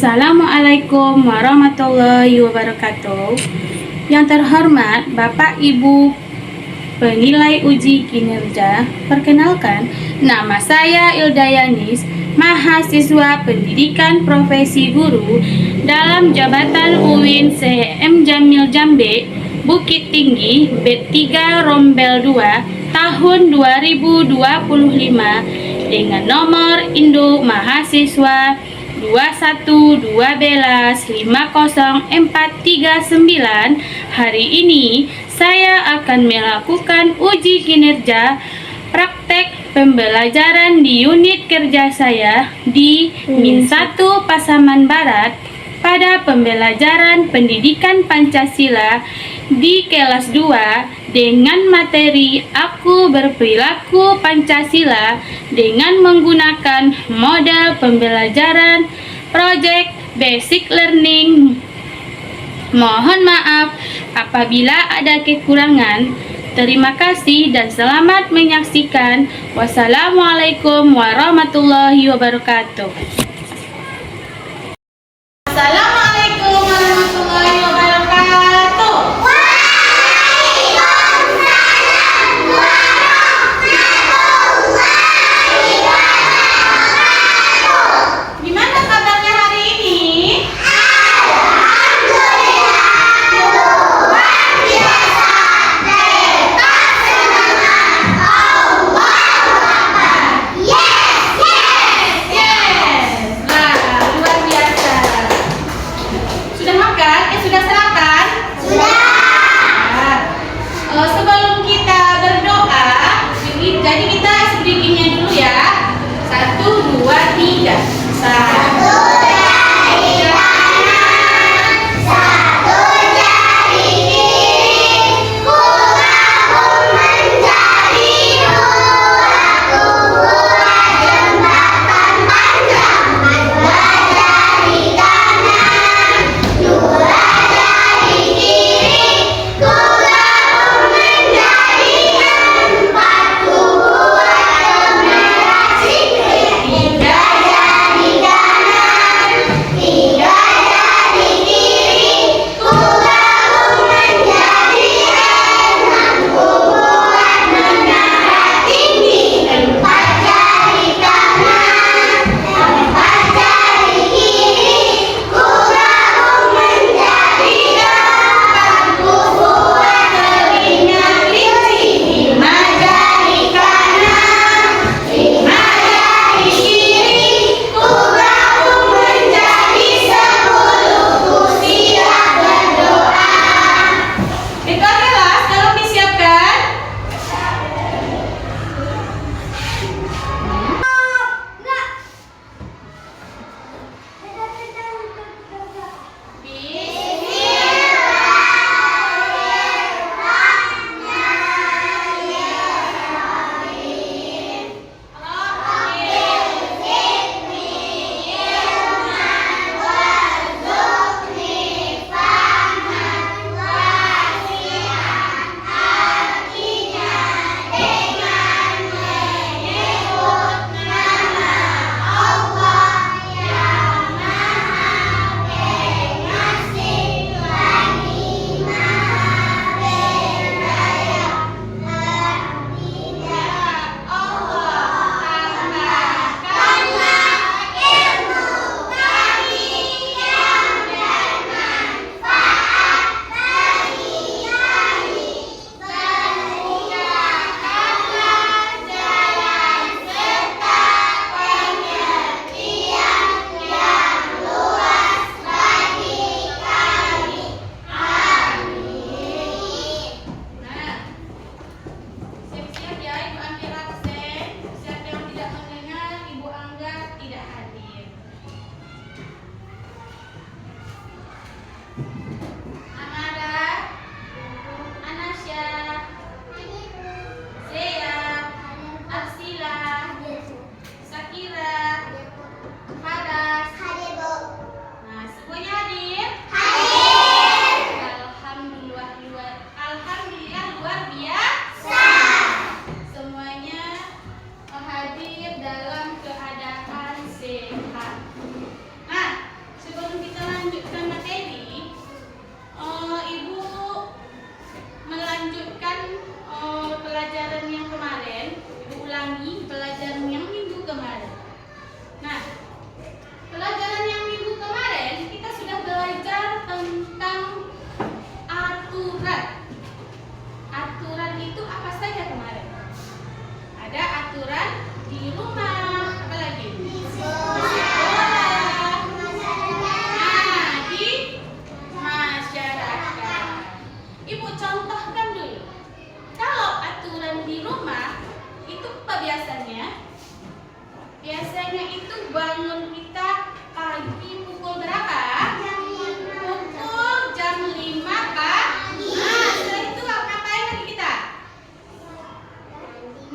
Assalamualaikum warahmatullahi wabarakatuh. Yang terhormat Bapak Ibu penilai uji kinerja, perkenalkan, nama saya Ilda Yanis, mahasiswa pendidikan profesi guru dalam jabatan UIN CM Jamil Jambe, Bukit Tinggi, B3 Rombel 2, tahun 2025 dengan nomor induk mahasiswa 212-50439. Hari ini saya akan melakukan uji kinerja praktek pembelajaran di unit kerja saya di Min1 Pasaman Barat pada pembelajaran pendidikan Pancasila di kelas 2 dengan materi Aku Berperilaku Pancasila dengan menggunakan model pembelajaran Project Basic Learning. Mohon maaf apabila ada kekurangan. Terima kasih dan selamat menyaksikan. Wassalamualaikum warahmatullahi wabarakatuh. Assalamualaikum warahmatullahi wabarakatuh. Gimana kabarnya hari ini? biasanya? Biasanya itu bangun kita pagi pukul berapa? Pukul jam 5 pagi. Nah, setelah itu ngapain lagi kita?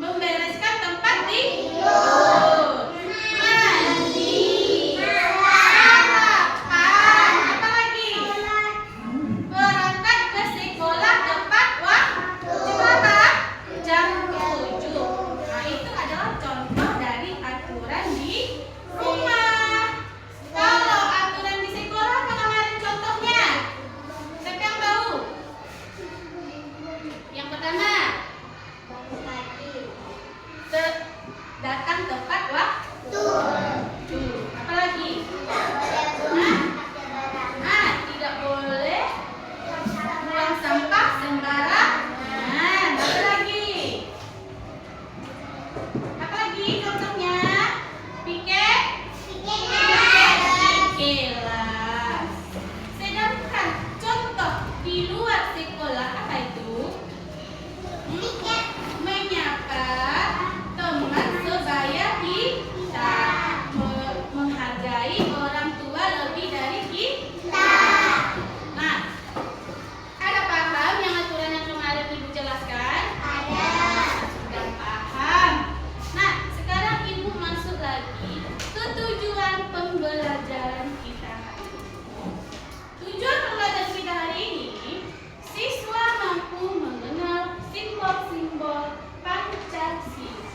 Membereskan tempat tidur. Mandi, sarapan, apa lagi? Berangkat ke sekolah tepat waktu. Berapa? Jam 7. Nah, itu adalah contoh dari aturan di rumah. Kalau aturan di sekolah apa kemarin contohnya? Siapa yang tahu? Yang pertama, datang tepat waktu. Apa lagi? Tidak boleh buang sampah sembarangan. Apa lagi? Apa lagi contohnya? Piket kelas. Sedangkan contoh di luar sekolah apa itu? Menyapa teman sebaya kita, menghargai orang tua lebih dari kita. Nah, ada paham yang aturan yang kemarin Ibu jelaskan? Sudah paham. Nah, sekarang Ibu masuk lagi ke tujuan pembelajaran kita hari ini. Tujuan pembelajaran kita hari ini, siswa mampu mengenal simbol-simbol Pancasila.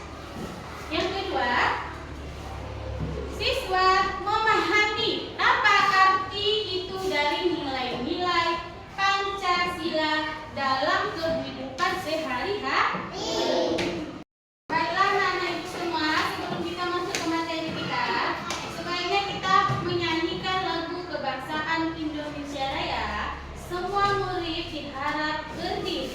Yang kedua, siswa memahami apa arti itu dari nilai-nilai Pancasila dalam kehidupan sehari-hari. Baiklah anak-anak Ibu semua, sebelum kita masuk ke materi kita, sebaiknya kita menyanyikan lagu kebangsaan Indonesia Raya. Semua murid diharap berdiri.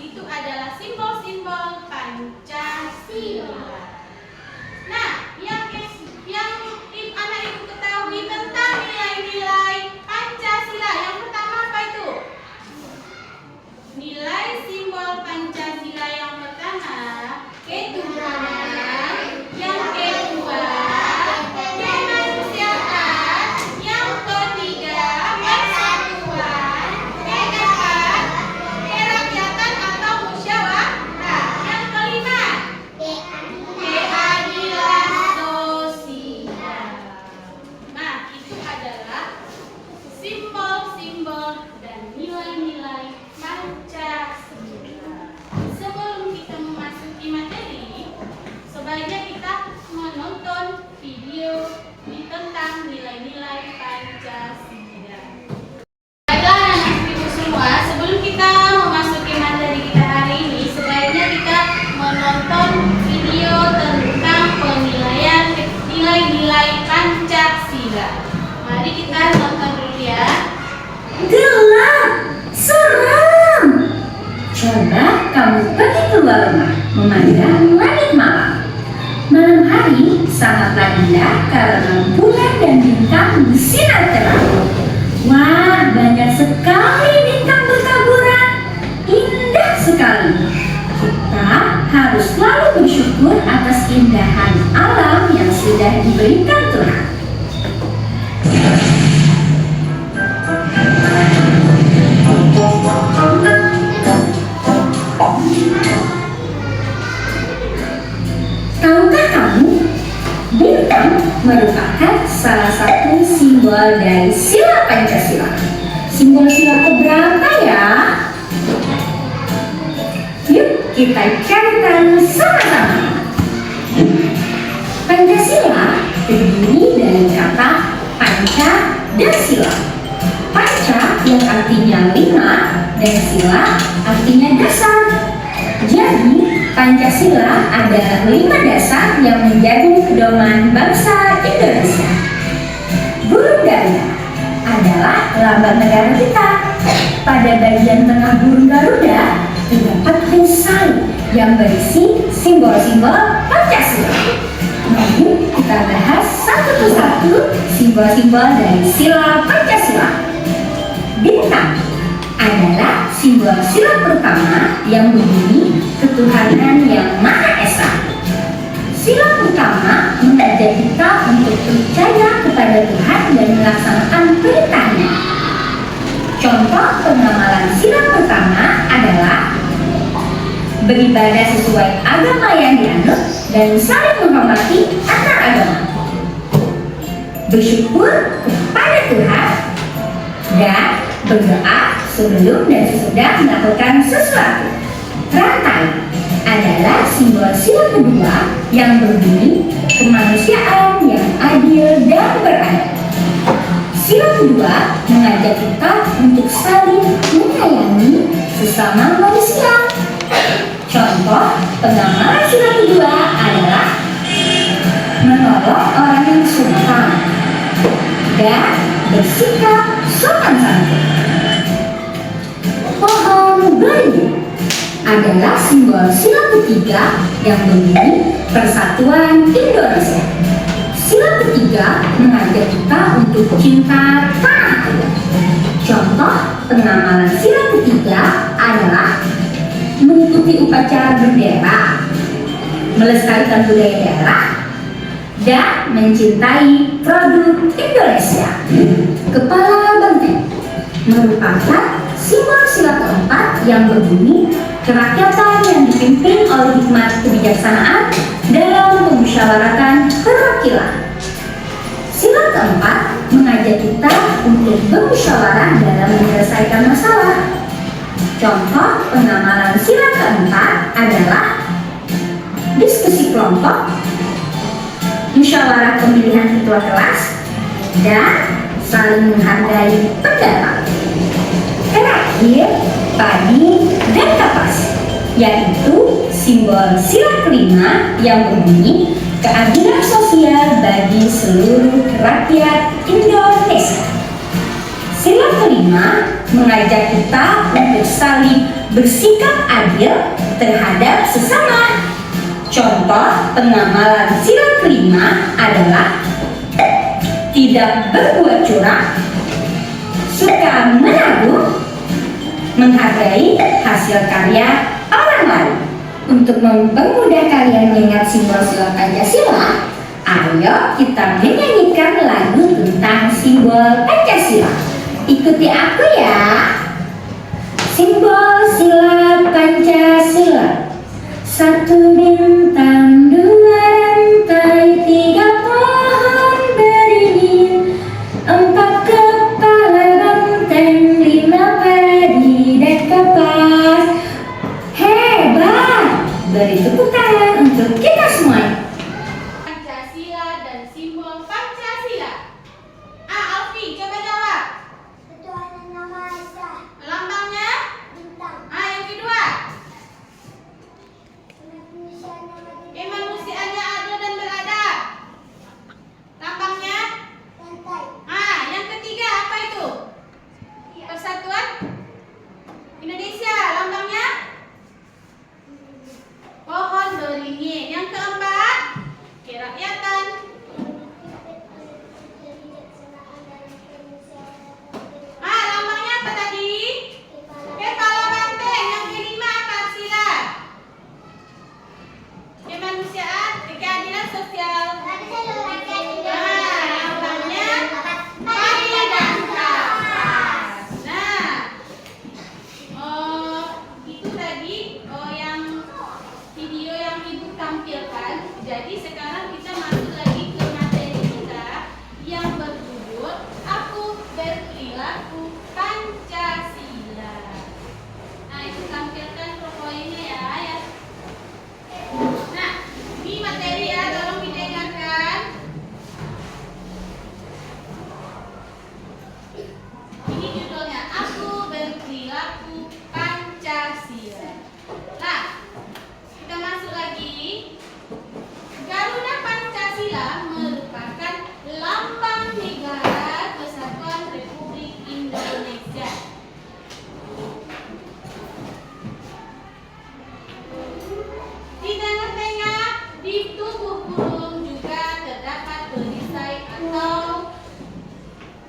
itu adalah simbol-simbol Pancasila. Nah, yang anak ibu ketahui tentang nilai-nilai Pancasila. Yang pertama apa itu? Nilai simbol Pancasila yang pertama, ketuhanan. Yang kedua, kemanusiaan. Yang ketiga, persatuan. Yang keempat, kerakyatan atau musyawarah. Yang kelima, keadilan sosial. Nah, itu adalah simbol-simbol dan nilai-nilai Pancasila. Sebelum kita memasuki materi, sebaiknya kita menonton video tentang nilai-nilai Pancasila. Baiklah anak ibu semua, sebelum kita memasuki materi kita hari ini, sebaiknya kita menonton video tentang penilaian nilai-nilai Pancasila. Mari kita nonton dulu ya. Gelap, seram. Coba kamu pergi keluar rumah, memandang langit malam. Malam hari sangatlah indah karena bulan dan bintang bersinar terang. Wah, banyak sekali bintang bertaburan. Indah sekali. Kita harus selalu bersyukur atas keindahan alam yang sudah diberikan Tuhan. Tahukah kamu, bintang merupakan salah satu simbol dari sila Pancasila. Simbol sila keberapa ya? Yuk kita cari tahu sama-sama. Pancasila terdiri dari kata panca dan sila. Panca yang artinya 5 dan sila artinya dasar. Jadi Pancasila adalah 5 dasar yang menjadi pedoman bangsa Indonesia. Burung Garuda adalah lambang negara kita. Pada bagian tengah burung Garuda terdapat perisai yang berisi simbol-simbol Pancasila. Mari kita bahas satu persatu simbol-simbol dari sila Pancasila. Bintang adalah simbol sila pertama yang berbunyi ketuhanan yang Maha Esa. Sila pertama mengajak kita untuk percaya kepada Tuhan dan melaksanakan perintahnya. Contoh pengamalan sila pertama adalah beribadah sesuai agama yang dianut dan saling menghormati antar agama, bersyukur kepada Tuhan, dan berdoa sebelum dan sesudah melakukan sesuatu. Rantai adalah simbol sila kedua yang berbunyi kemanusiaan yang adil dan beradab. Sila kedua mengajak kita untuk saling menyayangi sesama manusia. Contoh pengamalan sila kedua adalah menolong orang yang sungkan dan bersikap sopan santun. Pohon beringin adalah simbol sila ketiga yang berbunyi persatuan Indonesia. Sila ketiga mengajak kita untuk cinta tanah air. Contoh pengamalan sila ketiga adalah mengikuti upacara bendera, melestarikan budaya daerah, dan mencintai produk Indonesia. Kepala banteng merupakan simbol sila keempat yang berbunyi kerakyatan yang dipimpin oleh hikmat kebijaksanaan dalam pemusyawaratan perwakilan. Sila keempat mengajak kita untuk bermusyawarah dalam menyelesaikan masalah. Contoh pengamalan sila keempat adalah diskusi kelompok, musyawarah pemilihan ketua kelas, dan saling menghargai pendapat. Terakhir, padi dan kapas, yaitu simbol sila kelima yang berbunyi keadilan sosial bagi seluruh rakyat Indonesia. Sila kelima mengajak kita untuk saling bersikap adil terhadap sesama. Contoh pengamalan sila kelima adalah tidak berbuat curang, suka menabung, menghargai hasil karya orang lain. Untuk mempermudah kalian mengingat simbol sila Pancasila, ayo kita menyanyikan lagu tentang simbol Pancasila. Ikuti aku ya. Simbol sila Pancasila: satu bintang, dua rantai, tiga pohon beringin, empat kepala benteng, lima padi dan kapas. Hebat! Beri tepuk tangan untuk kita semua. Pancasila dan simbol Pancasila. Alfi, coba jawab. Ketuhanan yang Maha Esa. Lambangnya? Bintang. Yang kedua. Kemanusiaan Kemanusiaan yang adil. yang adil dan beradab. Lambangnya? Lantai. Yang ketiga apa itu? Persatuan Indonesia. Lambangnya? Pohon beringin. Yang keempat, kerakyatan. Lambangnya apa tadi? Kepala banteng. Yang kelima apa sila? Kemanusiaan, keadilan sosial. Lambangnya padi dan kapas. Itu tadi yang video yang ibu tampilkan. Jadi sekarang kita masuk lagi ke materi kita yang berjudul Aku Berperilaku Pancasila. Ibu tampilkan PowerPoint-nya ya. Ini materi ya, tolong didengarkan. Ini judulnya Aku Berperilaku Pancasila. Kita masuk lagi. Garuda Pancasila merupakan lambang negara Kesatuan Republik Indonesia. Di tengah-tengah di tubuh burung juga terdapat perisai atau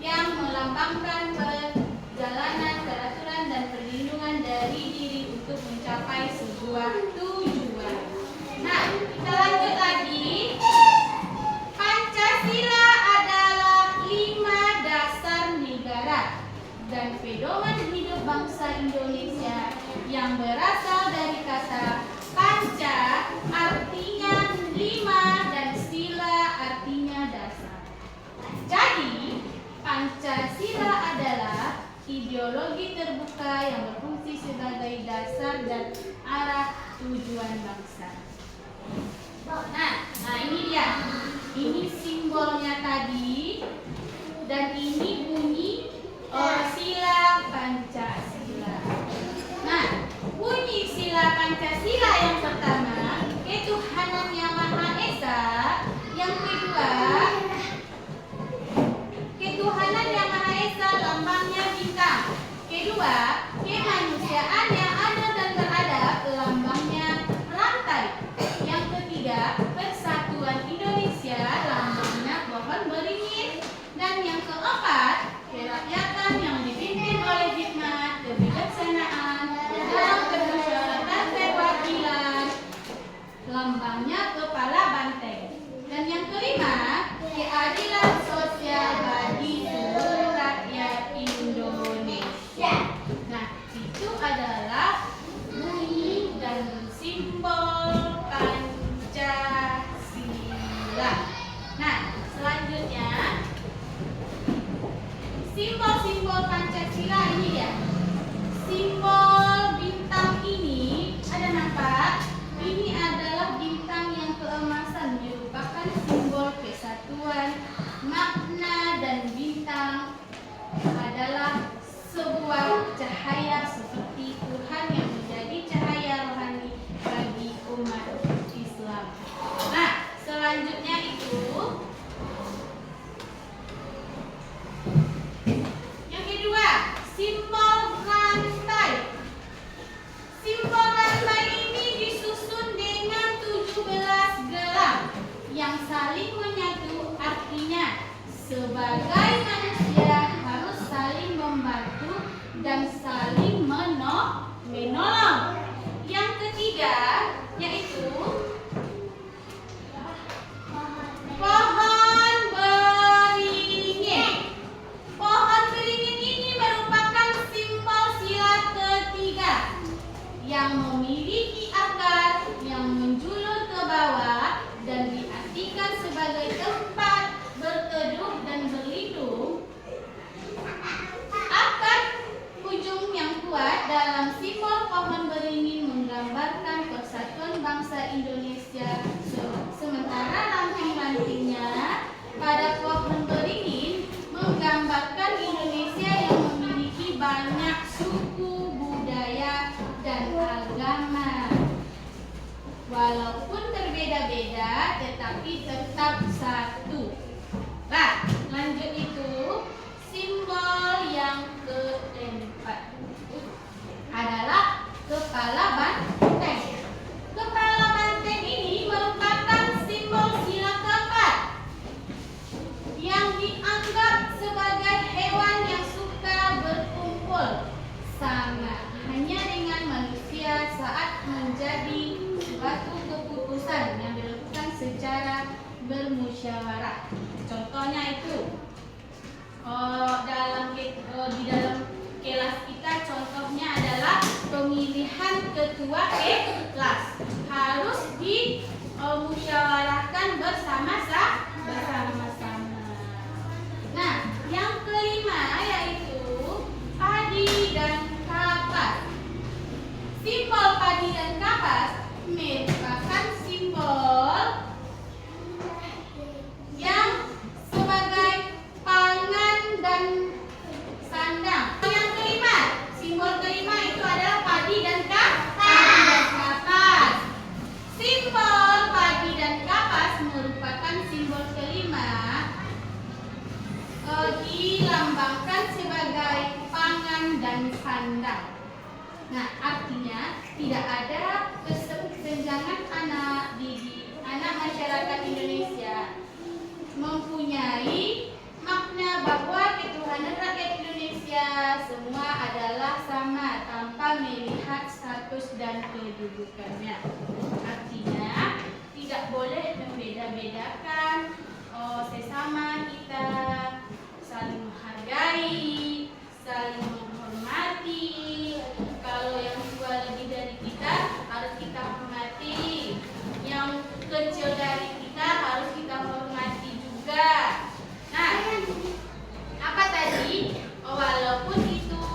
yang melambangkan perjalanan, peraturan dan perlindungan dari diri untuk mencapai sebuah tujuan. Kita lanjut lagi. Pancasila adalah 5 dasar negara dan pedoman hidup bangsa Indonesia yang berasal dari kata panca artinya 5 dan sila artinya dasar. Jadi, Pancasila adalah ideologi terbuka yang berfungsi sebagai dasar dan arah tujuan bangsa. Ini dia. Ini simbolnya tadi dan ini bunyi sila Pancasila. Bunyi sila Pancasila yang pertama, ketuhanan yang Maha Esa. Yang kedua, ketuhanan yang Maha Esa, lambangnya bintang. Kedua, kemanusiaan yang adil dan beradab, lambangnya rantai. yang memiliki akar yang menjulur ke bawah dan diartikan sebagai tempat berteduh dan berlindung. Akar ujung yang kuat dalam simbol pohon beringin menggambarkan persatuan bangsa Indonesia, sementara ranting-rantingnya pada pohon beringin menggambarkan Indonesia yang memiliki banyak suku, budaya, dan agama. Walaupun berbeda-beda, tetapi tetap satu. Nah, lanjut itu simbol yang keempat adalah kepala banteng. Kepala banteng ini merupakan simbol sila keempat yang dianggap sebagai hewan yang suka berkumpul, sama hanya dengan manusia saat menjadi suatu keputusan yang dilakukan secara bermusyawarah. Contohnya itu di dalam kelas kita, contohnya adalah pemilihan ketua kelas harus dimusyawarahkan bersama-sama. Nah, yang kelima yaitu padi dan kapas. Simbol padi dan kapas merupakan simbol yang sebagai pangan dan sandang. Yang kelima, simbol kelima itu adalah padi dan kapas. Simbol padi dan kapas merupakan simbol kelima, dilambangkan sebagai pangan dan sandang. Nah, artinya tidak ada kesenjangan anak masyarakat Indonesia mempunyai makna bahwa ketuhanan rakyat Indonesia semua adalah sama tanpa melihat status dan kedudukannya. Artinya tidak boleh membeda-bedakan sesama kita, saling menghargai, saling menghormati. Kalau yang tua lebih dari kita harus kita hormati, yang kecil dari kita harus kita hormati juga. Nah, apa tadi? Walaupun itu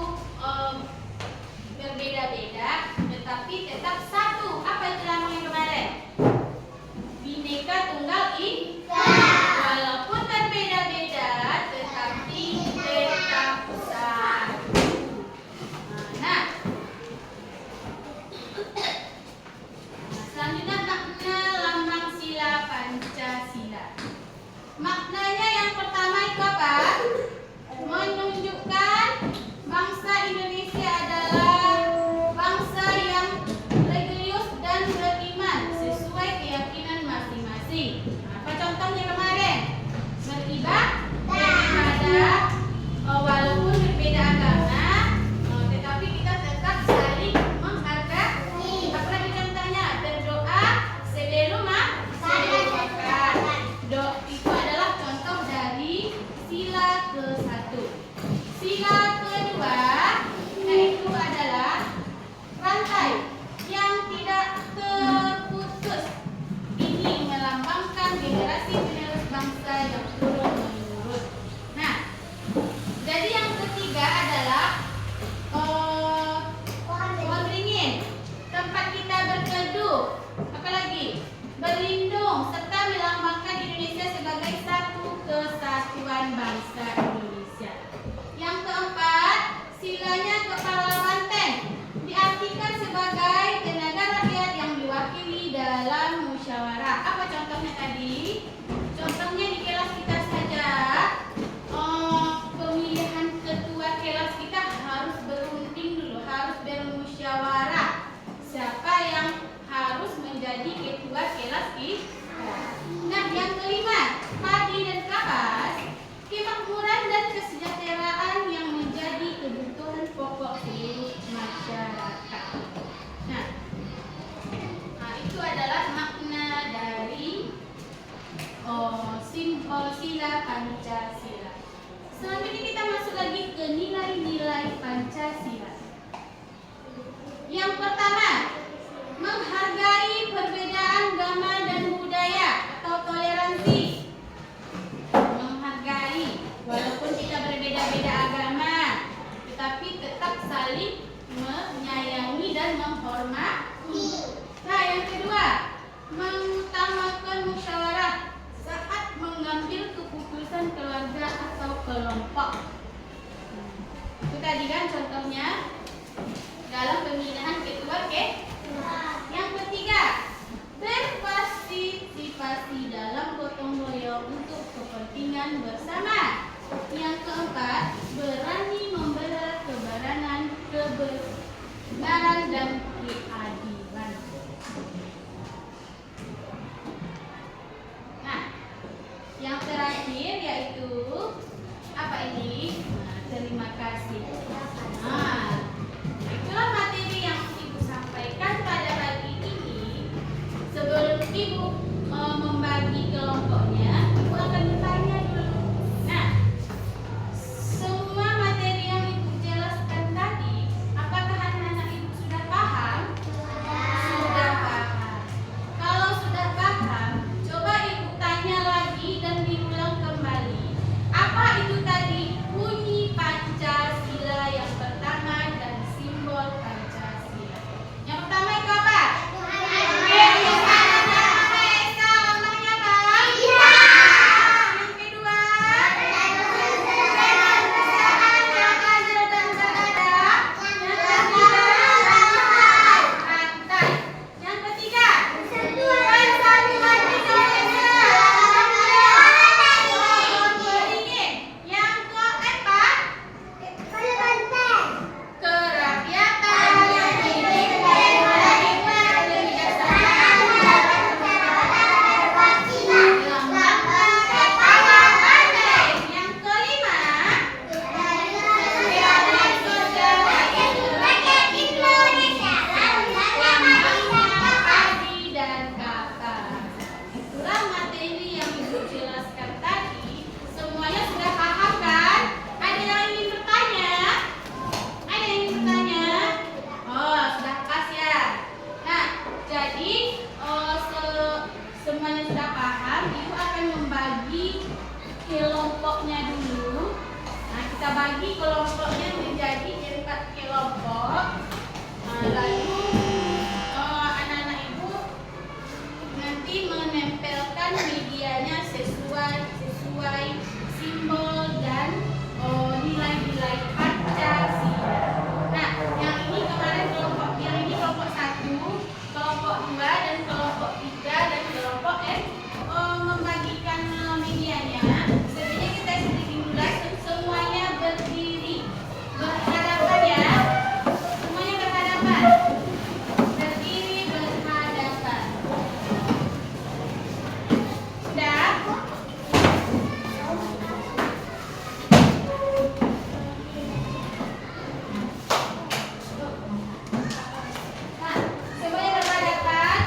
berbeda-beda, tetapi tetap satu. Apa itu namanya kemarin? Bineka Tunggal Ika. Walaupun berbeda-beda, tetapi tetap satu. Nah, kelompok. Itu tadi kan contohnya dalam pembinaan ketua Yang ketiga, berpartisipasi dalam gotong royong untuk kepentingan bersama. Yang keempat, berani membela kebenaran dan keadilan. Nah, yang terakhir yaitu apa ini? Nah, terima kasih. Nah, itulah materi yang Ibu sampaikan pada pagi ini. Sebelum Ibu membagi kelompoknya, Ibu akan bertanya dulu. Nah, semua materi yang Ibu jelaskan tadi, apakah anak-anak Ibu sudah paham? Sudah paham. Kalau sudah paham, coba Ibu tanya lagi dan diulang kembali. Apa itu tadi bunyi Pancasila yang pertama dan simbol Pancasila? Yang pertama itu apa? Kelompoknya dulu. Nah, kita bagi kelompoknya menjadi 4 kelompok. Lalu anak-anak Ibu nanti menempelkan medianya sesuai simbol dan nilai-nilai Pancasila. Nah, yang ini kemarin kelompok 1, kelompok 2 dan kelompok 3 dan kelompok F membagikan medianya. Sebenarnya kita sedikit dulu, semuanya berdiri berhadapan ya. Semuanya berhadapan. Berdiri berhadapan. Sudah? Nah, semuanya berhadapan.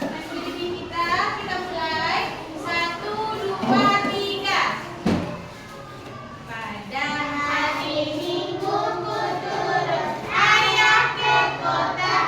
Activity kita mulai. 1, 2, 3. Pada hari Minggu ku turun ayah ke kota.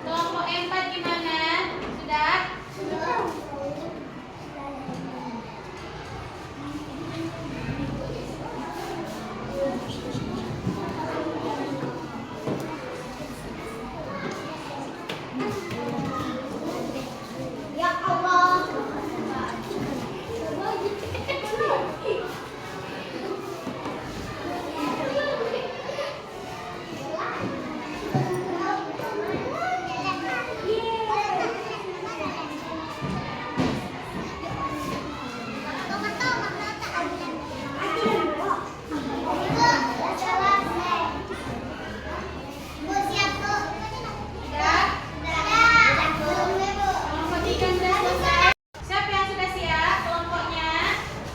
Kelompok 4 gimana? Sudah? Ya Allah. Sudah? Kelompok 3 sudah selesai. Siapa yang sudah siap kelompoknya?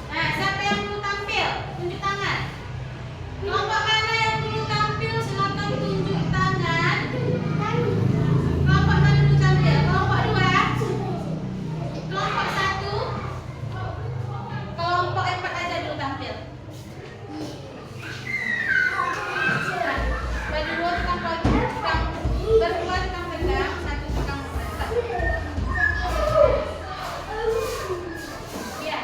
Nah, siapa yang dulu tampil? Tunjuk tangan. Kelompok mana yang dulu tampil? Silakan tunjuk tangan. Kelompok mana dulu tampil? Kelompok 2? Kelompok 1? Kelompok 4 aja dulu tampil. Bagi 2 tukang berdua tukang pegang, 1 tukang pegang. Iya.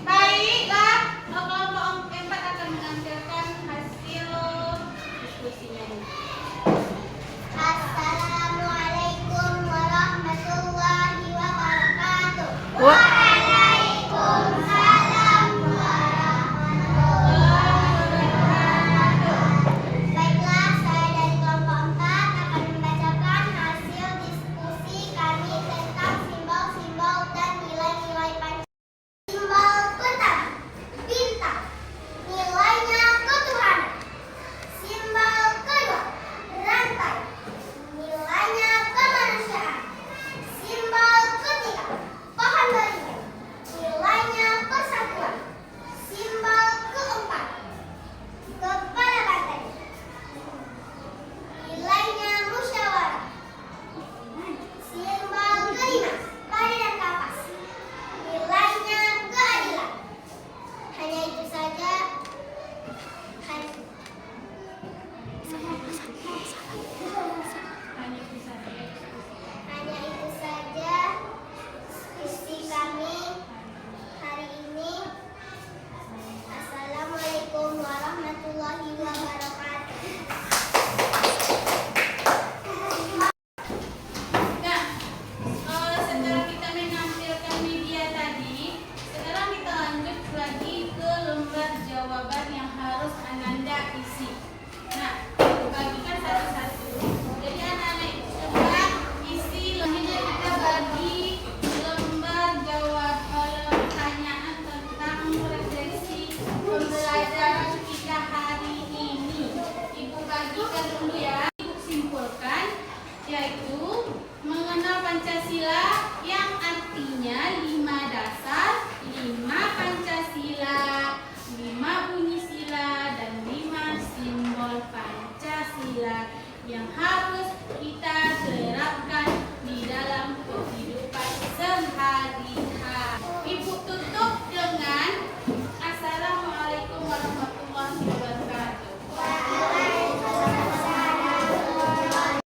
Baiklah, kelompok 4 akan menampilkan hasil diskusinya ini. Assalamualaikum warahmatullahi wabarakatuh. Waalaikumsalam warahmatullahi wabarakatuh. Baiklah, saya dari kelompok 4 akan membacakan hasil diskusi kami tentang simbol-simbol dan nilai-nilai Pancasila. Simbol pertama, bintang. Nilainya ketuhanan. Simbol kedua, rantai. Nilainya kemanusiaan. Simbol ketiga, pohon beringin. Nilainya persatuan. Simbol keempat, kepala banteng. Nilainya musyawarah. Simbol kelima, padi dan kapas. Nilainya keadilan. Hanya itu saja. Hanya itu saja diskusi kami hari ini. Assalamualaikum warahmatullahi wabarakatuh. Nah, setelah kita menampilkan media tadi, sekarang kita lanjut lagi ke lembar jawaban yang harus Ananda isi. Nah, bagikan satu-satu. Jadi anak-anak coba isi lembarnya, kita bagi lembar jawab pertanyaan tentang refleksi pembelajaran kita hari ini. Ibu bagikan dulu ya. Ibu simpulkan, yaitu mengenal Pancasila yang artinya 5 dasar, 5 Pancasila, 5 bunyi sila, dan 5 simbol Pancasila yang harus kita terapkan